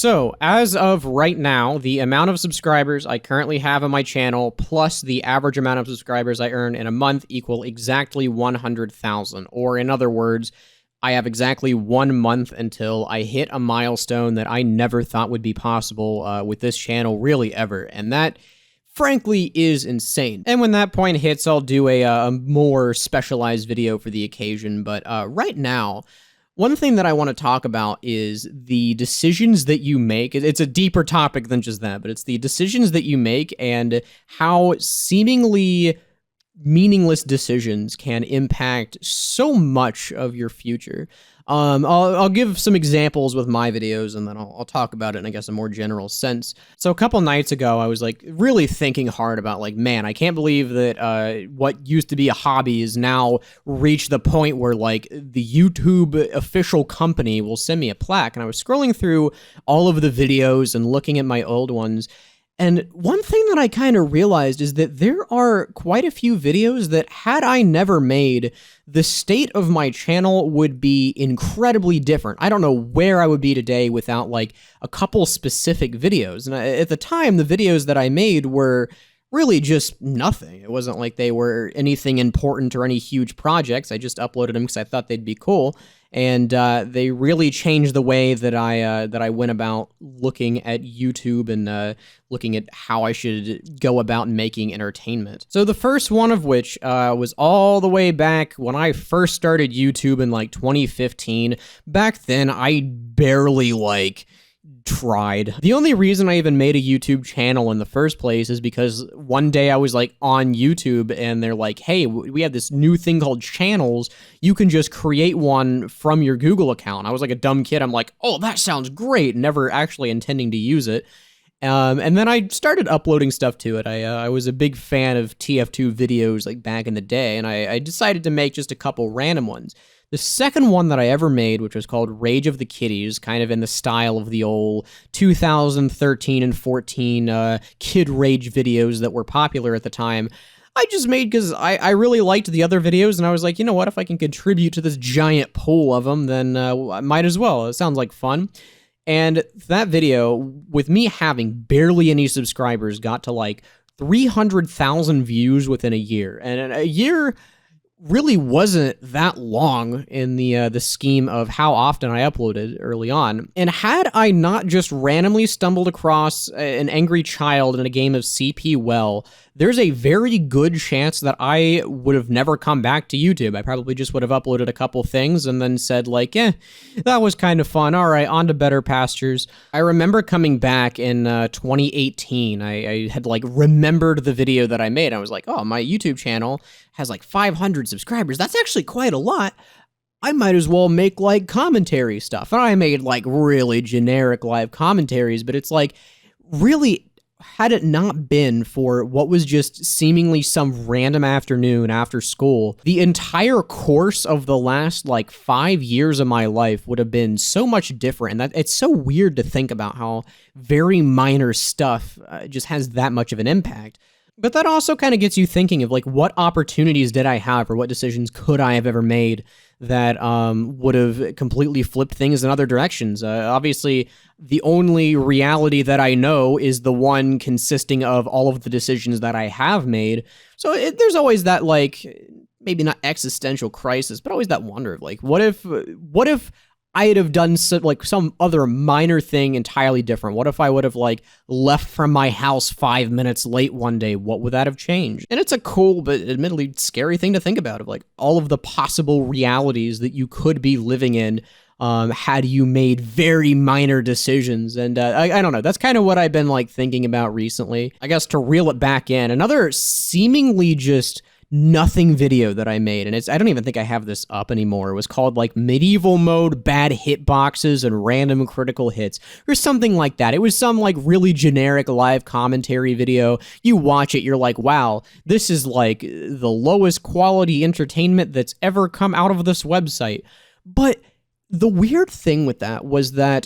So, as of right now, the amount of subscribers I currently have on my channel plus the average amount of subscribers I earn in a month equal exactly 100,000. Or in other words, I have exactly 1 month until I hit a milestone that I never thought would be possible with this channel really ever. And that, frankly, is insane. And when that point hits, I'll do a more specialized video for the occasion. But right now, one thing that I want to talk about is the decisions that you make. It's a deeper topic than just that, but it's the decisions that you make and how seemingly meaningless decisions can impact so much of your future. I'll give some examples with my videos, and then I'll talk about it in, I guess, a more general sense. So a couple nights ago, I was like really thinking hard about like, man, I can't believe that what used to be a hobby is now reached the point where like the YouTube official company will send me a plaque. And I was scrolling through all of the videos and looking at my old ones. And one thing that I kind of realized is that there are quite a few videos that had I never made, the state of my channel would be incredibly different. I don't know where I would be today without like a couple specific videos. And at the time, the videos that I made were really just nothing. It wasn't like they were anything important or any huge projects. I just uploaded them because I thought they'd be cool. And they really changed the way that I went about looking at YouTube and looking at how I should go about making entertainment. So the first one of which was all the way back when I first started YouTube in like 2015. Back then, I barely tried. The only reason I even made a YouTube channel in the first place is because one day I was like on YouTube and they're like, hey, we have this new thing called channels. You can just create one from your Google account. I was like a dumb kid. I'm like, oh, that sounds great. Never actually intending to use it. And then I started uploading stuff to it. I was a big fan of TF2 videos like back in the day, and I decided to make just a couple random ones. The second one that I ever made, which was called Rage of the Kitties, kind of in the style of the old 2013 and 14 kid rage videos that were popular at the time, I just made because I really liked the other videos, and I was like, you know what, if I can contribute to this giant pool of them, then I might as well. It sounds like fun. And that video, with me having barely any subscribers, got to like 300,000 views within a year. And a year really wasn't that long in the scheme of how often I uploaded early on. And had I not just randomly stumbled across an angry child in a game of CP Well, there's a very good chance that I would have never come back to YouTube. I probably just would have uploaded a couple things and then said like, that was kind of fun. All right, on to better pastures. I remember coming back in 2018. I had like remembered the video that I made. I was like, oh, my YouTube channel has like 500 subscribers. That's actually quite a lot. I might as well make like commentary stuff. And I made like really generic live commentaries, but it's like really, had it not been for what was just seemingly some random afternoon after school, the entire course of the last like 5 years of my life would have been so much different. And that it's so weird to think about how very minor stuff just has that much of an impact. But that also kind of gets you thinking of like, what opportunities did I have or what decisions could I have ever made that would have completely flipped things in other directions? Obviously, the only reality that I know is the one consisting of all of the decisions that I have made. So there's always that like, maybe not existential crisis, but always that wonder of like, what if I'd have done some other minor thing entirely different? What if I would have like left from my house 5 minutes late one day? What would that have changed? And it's a cool but admittedly scary thing to think about, of like all of the possible realities that you could be living in had you made very minor decisions. And I don't know, that's kind of what I've been like thinking about recently. I guess to reel it back in, another seemingly just nothing video that I made, and I don't even think I have this up anymore. It was called like Medieval Mode, Bad Hitboxes, and Random Critical Hits, or something like that. It was some like really generic live commentary video. You watch it, you're like, wow, this is like the lowest quality entertainment that's ever come out of this website. But the weird thing with that was that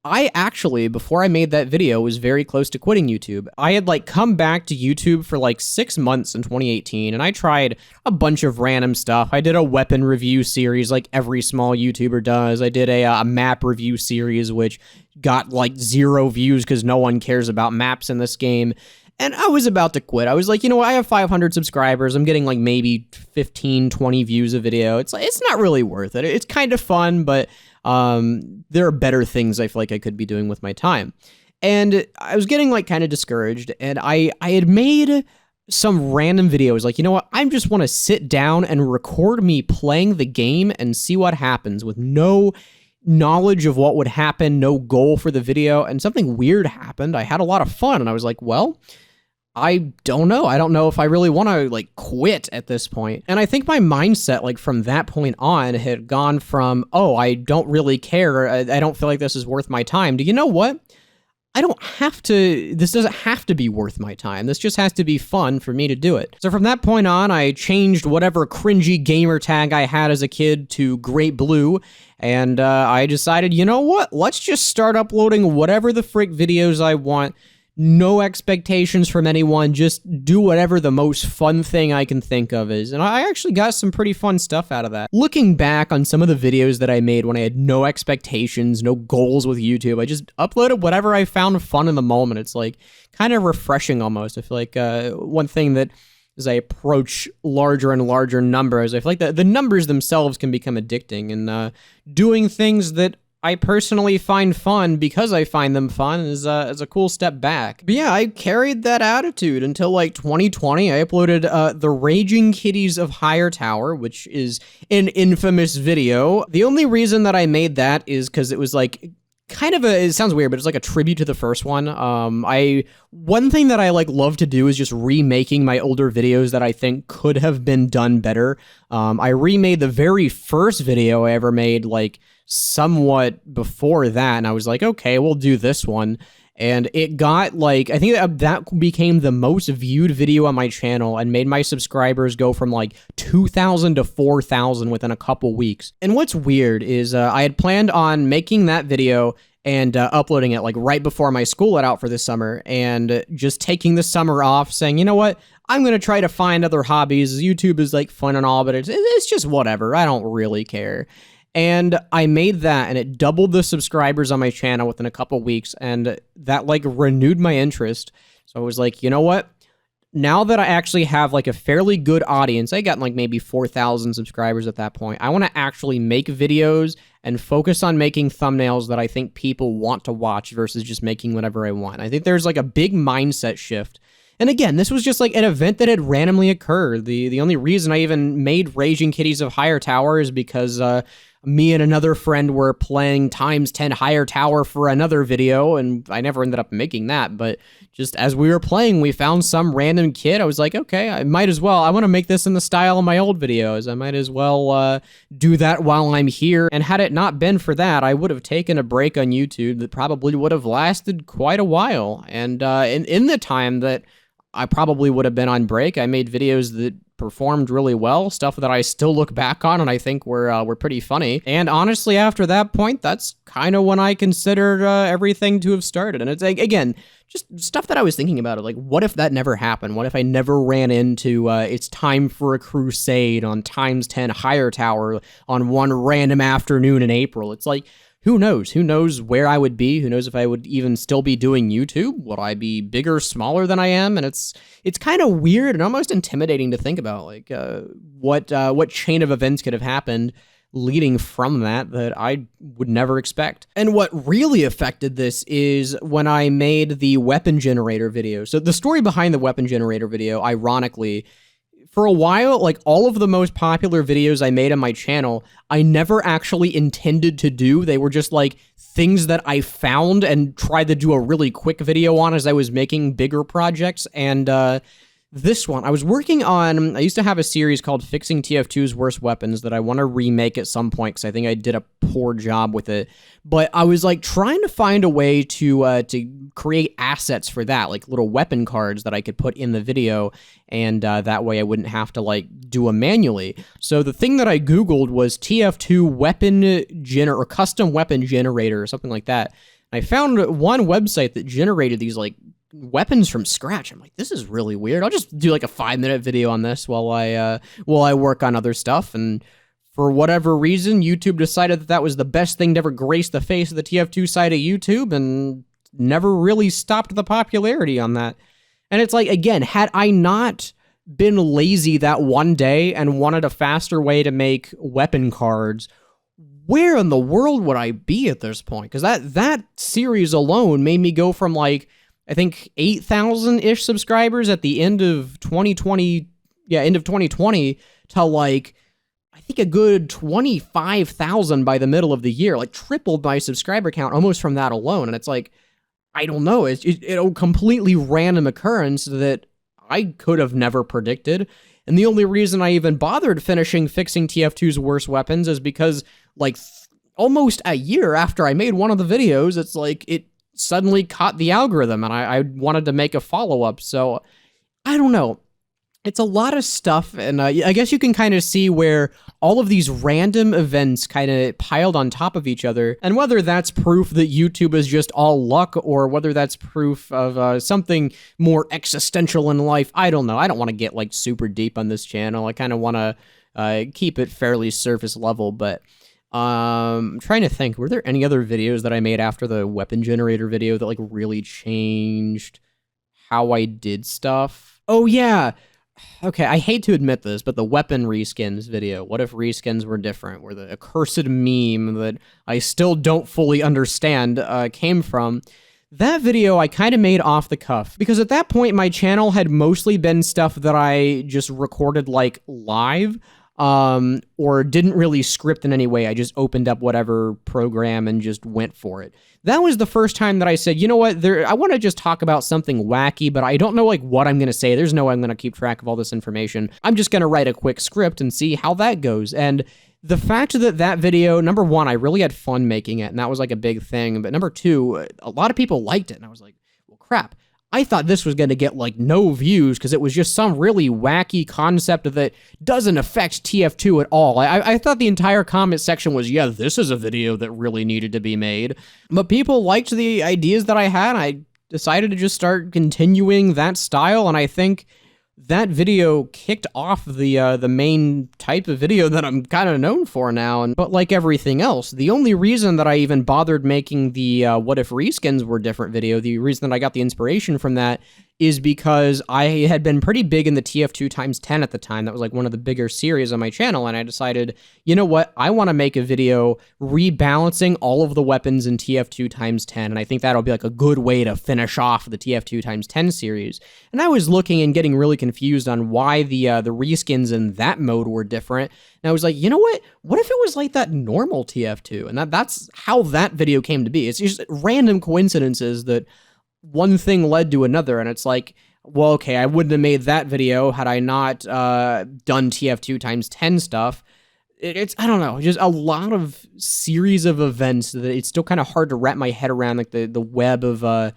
I actually, before I made that video, was very close to quitting YouTube. I had like come back to YouTube for like 6 months in 2018, and I tried a bunch of random stuff. I did a weapon review series like every small YouTuber does. I did a map review series, which got like 0 views because no one cares about maps in this game. And I was about to quit. I was like, you know what? I have 500 subscribers. I'm getting like maybe 15, 20 views a video. It's like, it's not really worth it. It's kind of fun, but there are better things I feel like I could be doing with my time. And I was getting like kind of discouraged, and I had made some random videos like, you know what? I just want to sit down and record me playing the game and see what happens with no knowledge of what would happen, no goal for the video, and something weird happened. I had a lot of fun, and I was like, well, I don't know. I don't know if I really want to like quit at this point. And I think my mindset like from that point on had gone from, oh, I don't really care. I don't feel like this is worth my time. Do you know what? I don't have to, this doesn't have to be worth my time. This just has to be fun for me to do it. So from that point on, I changed whatever cringy gamer tag I had as a kid to Great Blue, and I decided, you know what? Let's just start uploading whatever the frick videos I want. No expectations from anyone, just do whatever the most fun thing I can think of is. And I actually got some pretty fun stuff out of that. Looking back on some of the videos that I made when I had no expectations, no goals with YouTube, I just uploaded whatever I found fun in the moment. It's like kind of refreshing almost. I feel like one thing that as I approach larger and larger numbers, I feel like the numbers themselves can become addicting, and doing things that I personally find fun because I find them fun is a cool step back. But yeah, I carried that attitude until like 2020. I uploaded the Raging Kitties of Higher Tower, which is an infamous video. The only reason that I made that is because it was like kind of it sounds weird, but it's like a tribute to the first one. One thing that I like love to do is just remaking my older videos that I think could have been done better. I remade the very first video I ever made like somewhat before that, and I was like, okay, we'll do this one. And it got like, I think that became the most viewed video on my channel and made my subscribers go from like 2,000 to 4,000 within a couple weeks. And what's weird is I had planned on making that video and uploading it like right before my school let out for this summer, and just taking the summer off saying, you know what, I'm going to try to find other hobbies. YouTube is like fun and all, but it's just whatever. I don't really care. And I made that, and it doubled the subscribers on my channel within a couple weeks, and that like renewed my interest. So I was like, you know what? Now that I actually have like a fairly good audience, I got like maybe 4,000 subscribers at that point. I want to actually make videos and focus on making thumbnails that I think people want to watch versus just making whatever I want. I think there's like a big mindset shift. And again, this was just like an event that had randomly occurred. The only reason I even made Raging Kitties of Higher Tower is because me and another friend were playing times 10 Higher Tower for another video, and I never ended up making that, but just as we were playing, we found some random kid. I was like, okay, I might as well. I want to make this in the style of my old videos. I might as well do that while I'm here. And had it not been for that, I would have taken a break on YouTube that probably would have lasted quite a while. And in the time that I probably would have been on break, I made videos that performed really well, stuff that I still look back on and I think were pretty funny. And honestly, after that point, that's kind of when I considered everything to have started. And it's like, again, just stuff that I was thinking about. Like, what if that never happened? What if I never ran into it's time for a crusade on times 10 Higher Tower on one random afternoon in April? It's like, who knows? Who knows where I would be? Who knows if I would even still be doing YouTube? Would I be bigger, smaller than I am? And it's kind of weird and almost intimidating to think about, like what chain of events could have happened leading from that I would never expect. And what really affected this is when I made the weapon generator video. So the story behind the weapon generator video, ironically, for a while, like all of the most popular videos I made on my channel, I never actually intended to do. They were just like things that I found and tried to do a really quick video on as I was making bigger projects. And this one, I was working on, I used to have a series called Fixing TF2's Worst Weapons that I want to remake at some point because I think I did a poor job with it. But I was like trying to find a way to create assets for that, like little weapon cards that I could put in the video, and that way I wouldn't have to like do them manually. So the thing that I Googled was TF2 weapon or custom weapon generator or something like that. I found one website that generated these like weapons from scratch. I'm like, this is really weird. I'll just do like a 5-minute video on this while I work on other stuff. And for whatever reason, YouTube decided that that was the best thing to ever grace the face of the TF2 side of YouTube, and never really stopped the popularity on that. And it's like, again, had I not been lazy that one day and wanted a faster way to make weapon cards, where in the world would I be at this point? Because that series alone made me go from like, I think 8,000-ish subscribers at the end of 2020, end of 2020, to like, I think a good 25,000 by the middle of the year, like tripled my subscriber count almost from that alone. And it's like, I don't know, it's a completely random occurrence that I could have never predicted. And the only reason I even bothered fixing TF2's worst weapons is because, like, almost a year after I made one of the videos, it's like it suddenly caught the algorithm, and I wanted to make a follow-up. So I don't know. It's a lot of stuff, and I guess you can kind of see where all of these random events kind of piled on top of each other, and whether that's proof that YouTube is just all luck, or whether that's proof of something more existential in life, I don't know. I don't want to get like super deep on this channel. I kind of want to keep it fairly surface level, but I'm trying to think, were there any other videos that I made after the weapon generator video that like really changed how I did stuff? Oh yeah. Okay, I hate to admit this, but the weapon reskins video, what if reskins were different, where the accursed meme that I still don't fully understand came from, that video I kind of made off the cuff, because at that point my channel had mostly been stuff that I just recorded like live, or didn't really script in any way. I just opened up whatever program and just went for it. That was the first time that I said, you know what, I want to just talk about something wacky, but I don't know like what I'm going to say. There's no way I'm going to keep track of all this information. I'm just going to write a quick script and see how that goes. And the fact that video, number one, I really had fun making it, and that was like a big thing. But number two, a lot of people liked it, and I was like, well, crap. I thought this was going to get like no views because it was just some really wacky concept that doesn't affect TF2 at all. I thought the entire comment section was, yeah, this is a video that really needed to be made. But people liked the ideas that I had. I decided to just start continuing that style, and I think that video kicked off the main type of video that I'm kind of known for now. But like everything else, the only reason that I even bothered making the what if reskins were different video, the reason that I got the inspiration from that, is because I had been pretty big in the TF2 times 10 at the time. That was like one of the bigger series on my channel, and I decided, you know what, I want to make a video rebalancing all of the weapons in TF2 times 10, and I think that'll be like a good way to finish off the TF2 times 10 series. And I was looking and getting really confused on why the reskins in that mode were different, and I was like, you know what if it was like that normal TF2? And that's how that video came to be. It's just random coincidences that one thing led to another, and it's like, well, okay, I wouldn't have made that video had I not done TF2 times 10 stuff. It's I don't know, just a lot of series of events that it's still kind of hard to wrap my head around, like the web of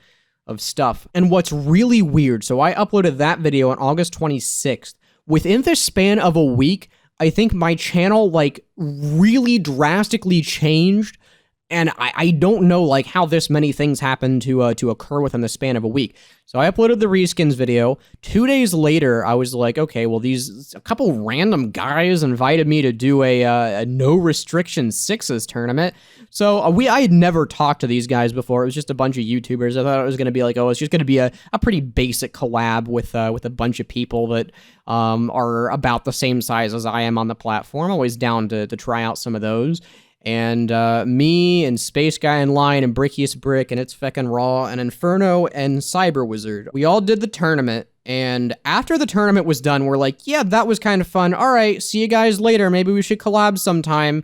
stuff. And what's really weird, so I uploaded that video on August 26th. Within the span of a week, I think my channel like really drastically changed. And I don't know like how this many things happened to occur within the span of a week. So I uploaded the reskins video. 2 days later, I was like, okay, well, a couple random guys invited me to do a no restriction sixes tournament. So I had never talked to these guys before. It was just a bunch of YouTubers. I thought it was going to be like, oh, it's just going to be a pretty basic collab with a bunch of people that are about the same size as I am on the platform. Always down to try out some of those. And me and Space Guy in Line and Brickiest Brick and It's Feckin' Raw and Inferno and Cyber Wizard, we all did the tournament. And after the tournament was done, we're like, yeah, that was kind of fun. All right, see you guys later. Maybe we should collab sometime.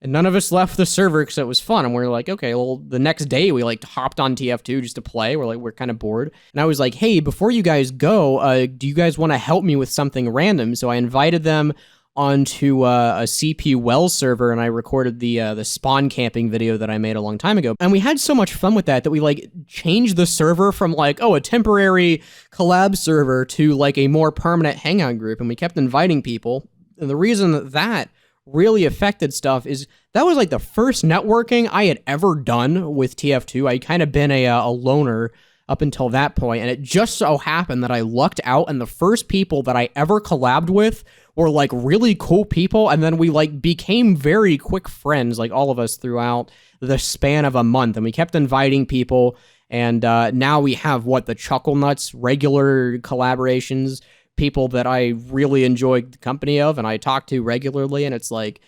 And none of us left the server because it was fun. And we're like, okay, well, the next day we like hopped on TF2 just to play. We're kind of bored. And I was like, hey, before you guys go, do you guys want to help me with something random? So I invited them onto a CP Wells server, and I recorded the spawn camping video that I made a long time ago. And we had so much fun with that we like changed the server from like, oh, a temporary collab server to like a more permanent hangout group, and we kept inviting people. And the reason that really affected stuff is That was like the first networking I had ever done with TF2. I kind of been a loner up until that point, and it just so happened that I lucked out, and the first people that I ever collabed with were like really cool people, and then we like became very quick friends, like all of us throughout the span of a month, and we kept inviting people, and now we have the Chuckle Nuts regular collaborations, people that I really enjoy the company of, and I talk to regularly, and it's like,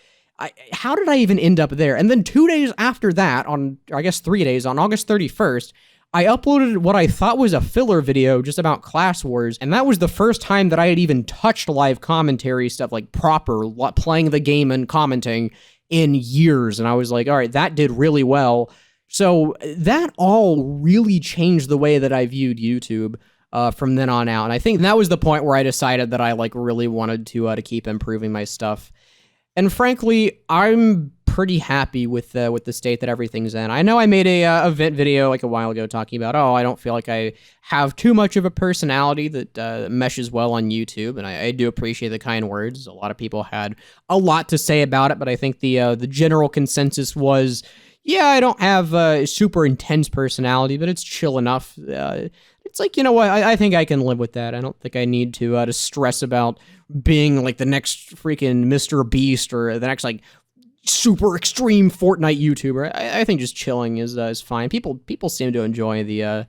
how did I even end up there? And then 2 days after that, I guess 3 days, on August 31st, I uploaded what I thought was a filler video just about Class Wars, and that was the first time that I had even touched live commentary stuff, like proper playing the game and commenting in years, and I was like, all right, that did really well. So that all really changed the way that I viewed YouTube from then on out, and I think that was the point where I decided that I like really wanted to keep improving my stuff. And frankly, I'm pretty happy with the state that everything's in. I know I made a event video like a while ago talking about, I don't feel like I have too much of a personality that meshes well on YouTube, and I do appreciate the kind words. A lot of people had a lot to say about it, but I think the general consensus was, yeah, I don't have a super intense personality, but it's chill enough. It's like, you know what, I think I can live with that. I don't think I need to stress about being like the next freaking Mr. Beast or the next like super extreme Fortnite YouTuber. I think just chilling is fine. People seem to enjoy the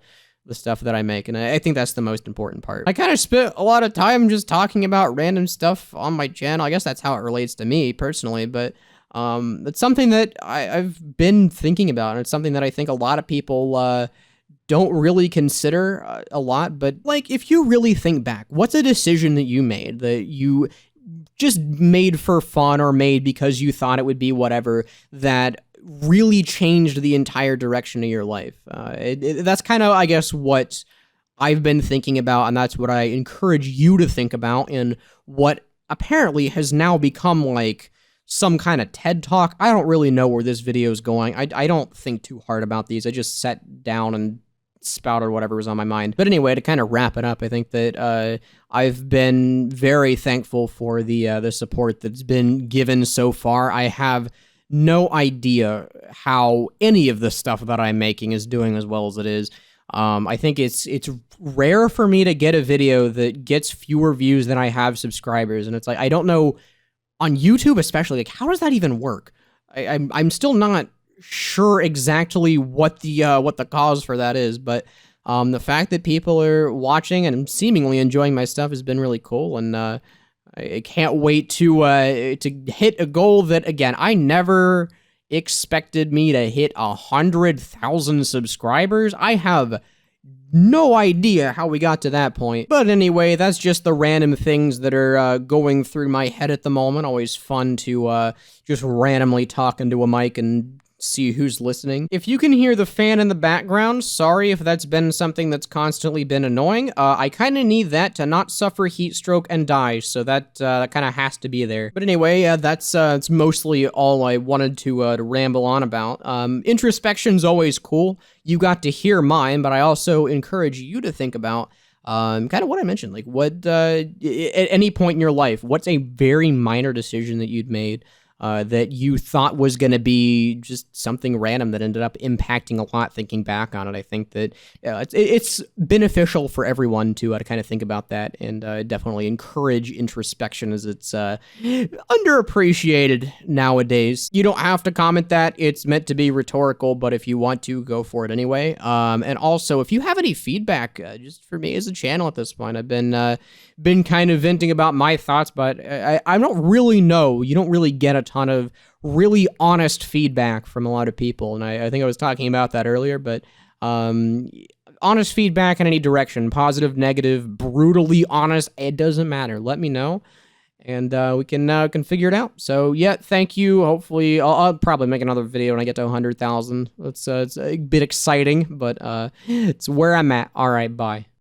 stuff that I make, and I think that's the most important part. I kind of spent a lot of time just talking about random stuff on my channel. I guess that's how it relates to me personally, but it's something that I've been thinking about, and it's something that I think a lot of people don't really consider a lot. But like, if you really think back, what's a decision that you made that you just made for fun or made because you thought it would be whatever that really changed the entire direction of your life? That's kind of, I guess, what I've been thinking about, and that's what I encourage you to think about in what apparently has now become like some kind of TED Talk. I don't really know where this video is going. I don't think too hard about these. I just sat down and spouted whatever was on my mind. But anyway, to kind of wrap it up, I think that I've been very thankful for the support that's been given so far. I have no idea how any of the stuff that I'm making is doing as well as it is. I think it's rare for me to get a video that gets fewer views than I have subscribers, and it's like, I don't know, on YouTube especially, like, how does that even work? I'm still not sure exactly what the cause for that is, but the fact that people are watching and seemingly enjoying my stuff has been really cool, and I can't wait to hit a goal that, again, I never expected me to hit 100,000 subscribers. I have no idea how we got to that point. But anyway, that's just the random things that are going through my head at the moment. Always fun to just randomly talk into a mic and see who's listening. If you can hear the fan in the background, sorry if that's been something that's constantly been annoying. I kind of need that to not suffer heat stroke and die, so that kind of has to be there. But anyway, that's mostly all I wanted to ramble on about. Introspection's always cool. You got to hear mine, but I also encourage you to think about kind of what I mentioned, like what at any point in your life, what's a very minor decision that you'd made that you thought was going to be just something random that ended up impacting a lot thinking back on it. I think that it's beneficial for everyone to kind of think about that, and definitely encourage introspection, as it's underappreciated nowadays. You don't have to comment that. It's meant to be rhetorical, but if you want to, go for it anyway. And also, if you have any feedback, just for me as a channel at this point, I've been kind of venting about my thoughts, but I don't really know. You don't really get a ton of really honest feedback from a lot of people, and I think I was talking about that earlier, but honest feedback in any direction, positive, negative, brutally honest, it doesn't matter. Let me know, and we can figure it out. So yeah, thank you. Hopefully, I'll probably make another video when I get to 100,000. It's a bit exciting, but it's where I'm at. All right, bye.